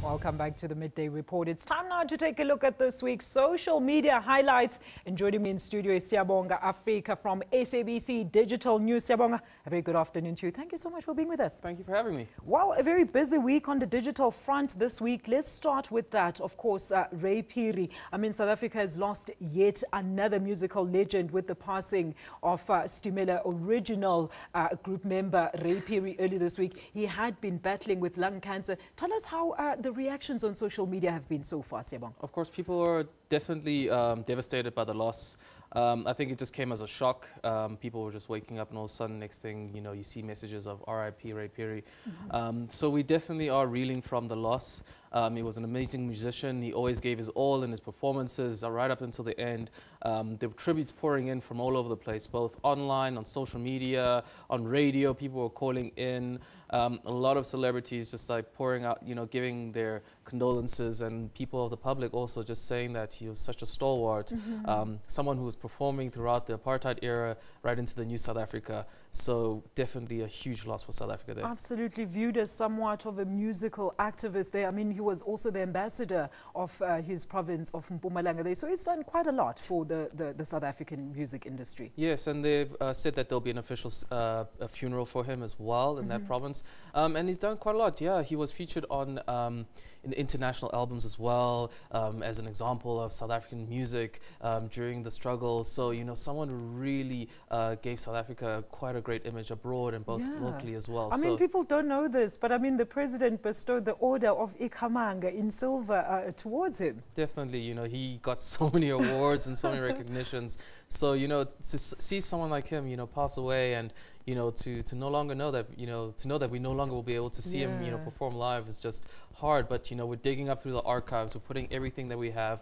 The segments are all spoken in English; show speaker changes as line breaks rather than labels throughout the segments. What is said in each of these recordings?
Welcome back to the Midday Report. It's time now to take a look at this week's social media highlights. And joining me in studio is Siyabonga Africa from SABC Digital News. Siyabonga, a very good afternoon to you. Thank you so much for being with us.
Thank you for having me.
Well, a very busy week on the digital front this week. Let's start with that. Of course, Ray Phiri. South Africa has lost yet another musical legend with the passing of Stimela original group member Ray Phiri early this week. He had been battling with lung cancer. Tell us how the reactions on social media have been so far, Siyabonga.
Of course, people are definitely devastated by the loss. I think it just came as a shock. People were just waking up and all of a sudden, next thing, you see messages of RIP Ray Phiri. So we definitely are reeling from the loss. He was an amazing musician. He always gave his all in his performances right up until the end. There were tributes pouring in from all over the place, both online, on social media, on radio. People were calling in. A lot of celebrities just like pouring out, giving their condolences, and people of the public also just saying that he was such a stalwart, someone who was performing throughout the apartheid era right into the new South Africa. So definitely a huge loss for South Africa there. Absolutely
viewed as somewhat of a musical activist there. He was also the ambassador of his province of Mpumalanga there. So he's done quite a lot for the South African music industry.
Yes, and they've said that there'll be an official a funeral for him as well in that province. And he's done quite a lot. Yeah, he was featured on in international albums as well, as an example of South African music during the struggle. So, someone who really gave South Africa quite a great image abroad and both locally as well.
People don't know this, but the president bestowed the Order of Ikhamanga in silver towards him.
Definitely, he got so many awards and so many recognitions. So, to see someone like him, pass away and, to no longer know that, to know that we no longer will be able to see him, perform live is just hard. But, we're digging up through the archives. We're putting everything that we have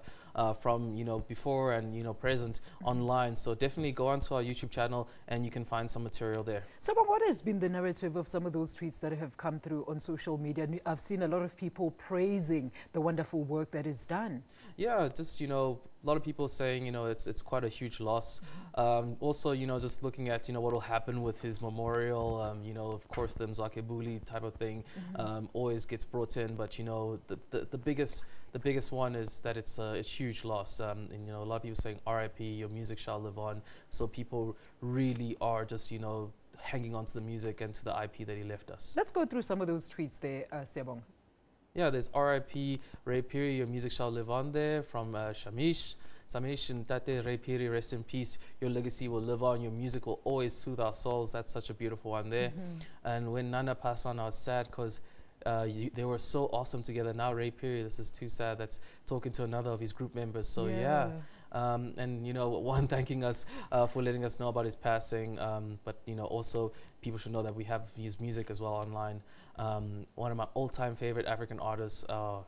from, before and, present online. So definitely go onto our YouTube channel and you can find some material there.
So what has been the narrative of some of those tweets that have come through on social media? I've seen a lot of people praising the wonderful work that is done.
Yeah, just, a lot of people saying, it's quite a huge loss. Also, just looking at, what will happen with his memorial, of course, the Mzwakebuli type of thing always gets brought in. But, the biggest one is that it's a huge loss. And, a lot of people saying RIP, your music shall live on. So people really are just, hanging on to the music and to the IP that he left us.
Let's go through some of those tweets there, Siyabonga.
Yeah, there's RIP Ray Phiri, your music shall live on there from Shamish. Samish and Tate Ray Phiri, rest in peace. Your legacy will live on. Your music will always soothe our souls. That's such a beautiful one there. And when Nana passed on, I was sad because they were so awesome together. Now Ray Phiri, this is too sad. That's talking to another of his group members. So and one thanking us for letting us know about his passing. But also people should know that we have his music as well online. One of my all-time favorite African artists.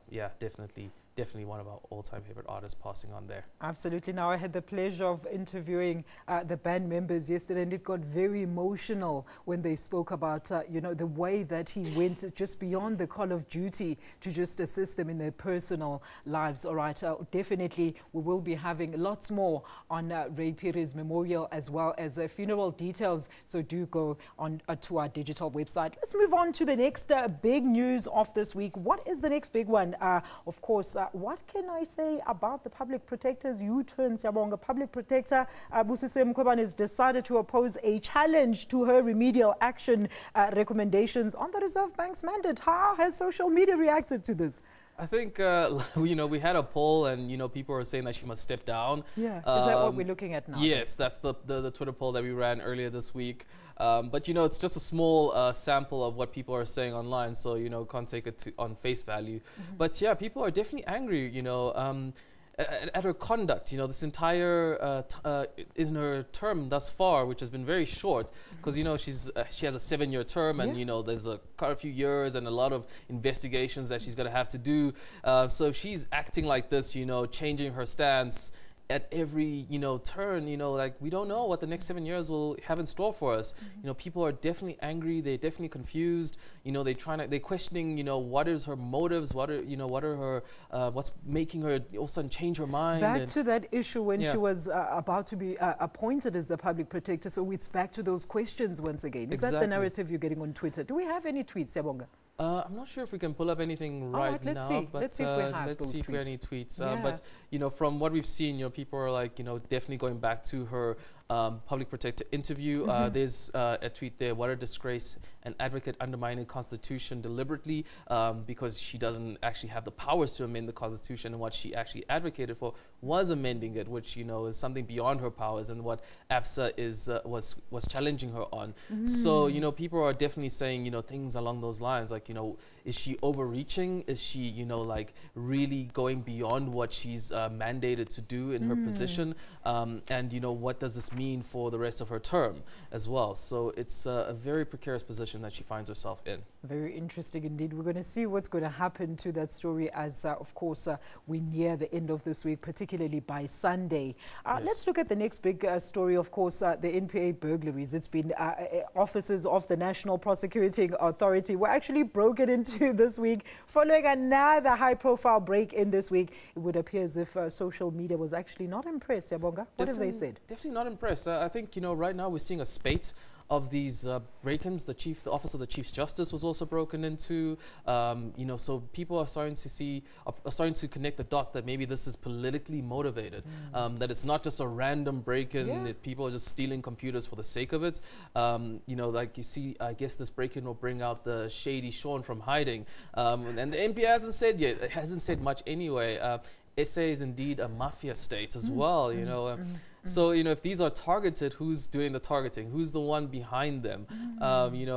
Yeah, definitely one of our all-time favorite artists passing on there.
Absolutely. Now, I had the pleasure of interviewing the band members yesterday, and it got very emotional when they spoke about, the way that he went just beyond the call of duty to just assist them in their personal lives. All right, definitely we will be having lots more on Ray Phiri's memorial as well as funeral details. So do go on to our digital website. Let's move on to the next big news of this week. What is the next big one? Of course, what can I say about the public protector's U-turn, Siyabonga? Public protector Busisiwe Mkhwebane has decided to oppose a challenge to her remedial action recommendations on the Reserve Bank's mandate. How has social media reacted to this?
I think, we had a poll and, people were saying that she must step down.
Yeah, is that what we're looking at now?
Yes, that's the Twitter poll that we ran earlier this week. But, it's just a small sample of what people are saying online, so, can't take it on face value. But, yeah, people are definitely angry, at her conduct, this entire in her term thus far, which has been very short, because she has a 7-year term, and there's quite a few years and a lot of investigations that she's going to have to do. So if she's acting like this, changing her stance at every turn, like we don't know what the next 7 years will have in store for us. People are definitely angry, they're definitely confused, they're questioning what is her motives, what are her what's making her all of a sudden change her mind.
Back to that issue when she was about to be appointed as the public protector, so it's back to those questions once again. Is that the narrative you're getting on Twitter? Do we have any tweets, Siyabonga?
I'm not sure if we can pull up anything right
let's
now,
see.
but
Let's see if we have
let's
those
see if we have
tweets.
any tweets.
Yeah.
But from what we've seen, people are like, definitely going back to her public protector interview. There's a tweet there: "What a disgrace! An advocate undermining the Constitution deliberately because she doesn't actually have the powers to amend the Constitution, and what she actually advocated for was amending it, which is something beyond her powers, and what ABSA was challenging her on." So people are definitely saying things along those lines, like is she overreaching? Is she like really going beyond what she's mandated to do in her position? And what does this mean for the rest of her term as well? So it's a very precarious position that she finds herself in.
Very interesting indeed. We're going to see what's going to happen to that story as, of course, we near the end of this week, particularly by Sunday.
Yes.
Let's look at the next big story, of course, the NPA burglaries. It's been offices of the National Prosecuting Authority were actually broken into this week following another high-profile break-in this week. It would appear as if social media was actually not impressed. Siyabonga, what have they said?
Definitely not impressed. I think, right now we're seeing a spate of these break-ins. The office of the Chief Justice was also broken into. So people are starting to connect the dots that maybe this is politically motivated. That it's not just a random break-in. That people are just stealing computers for the sake of it. Like you see, I guess this break-in will bring out the shady Sean from hiding. And the NPA hasn't said yet. It hasn't said much anyway. SA is indeed a mafia state as well. So, if these are targeted, who's doing the targeting? Who's the one behind them?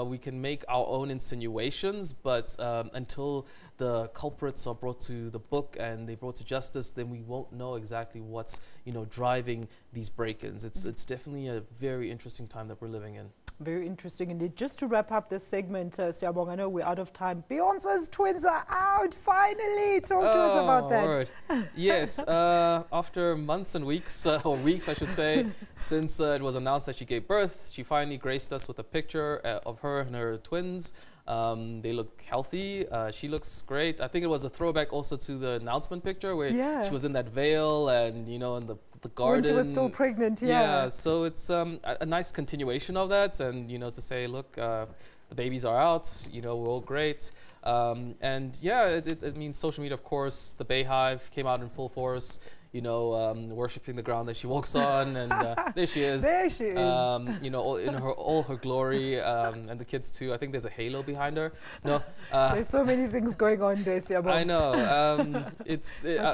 We can make our own insinuations, but until the culprits are brought to the book and they're brought to justice, then we won't know exactly what's, driving these break-ins. It's definitely a very interesting time that we're living in.
Very interesting indeed. Just to wrap up this segment, Siyabonga, I know we're out of time. Beyonce's twins are out, finally. Talk to us about that.
Word. Yes, after months and weeks, or weeks I should say, since it was announced that she gave birth, she finally graced us with a picture of her and her twins. They look healthy. She looks great. I think it was a throwback also to the announcement picture where she was in that veil and, in the garden.
When she was still pregnant,
Yeah, so it's a nice continuation of that. And, to say, look, the babies are out, we're all great. And yeah, it means social media, of course, the Bayhive came out in full force. Worshipping the ground that she walks on, and there she is.
There she is.
All in all her glory, and the kids too. I think there's a halo behind her. No,
there's so many things going on there, Siyabonga.
I know.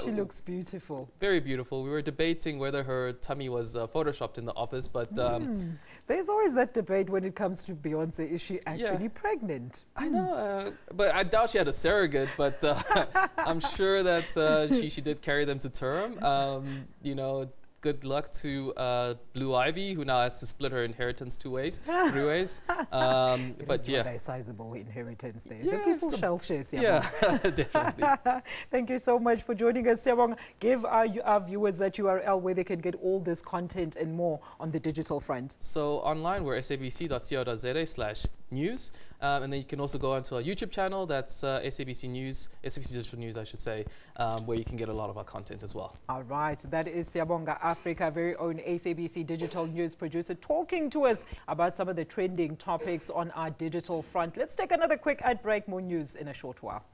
She looks beautiful.
Very beautiful. We were debating whether her tummy was photoshopped in the office, but
there's always that debate when it comes to Beyonce. Is she actually pregnant?
I know, but I doubt she had a surrogate. But I'm sure that she did carry them to term. Good luck to Blue Ivy, who now has to split her inheritance 3 ways. But
a sizable inheritance there.
Yeah,
the people shall share, Siyabonga.
Yeah, definitely.
Thank you so much for joining us, Siyabonga. Give our viewers that URL where they can get all this content and more on the digital front.
So online, we're sabc.co.za/news. And then you can also go onto our YouTube channel, that's SABC News, SABC Digital News, I should say, where you can get a lot of our content as well.
All right, that is Siyabonga Africa, very own SABC Digital News producer, talking to us about some of the trending topics on our digital front. Let's take another quick ad break, more news in a short while.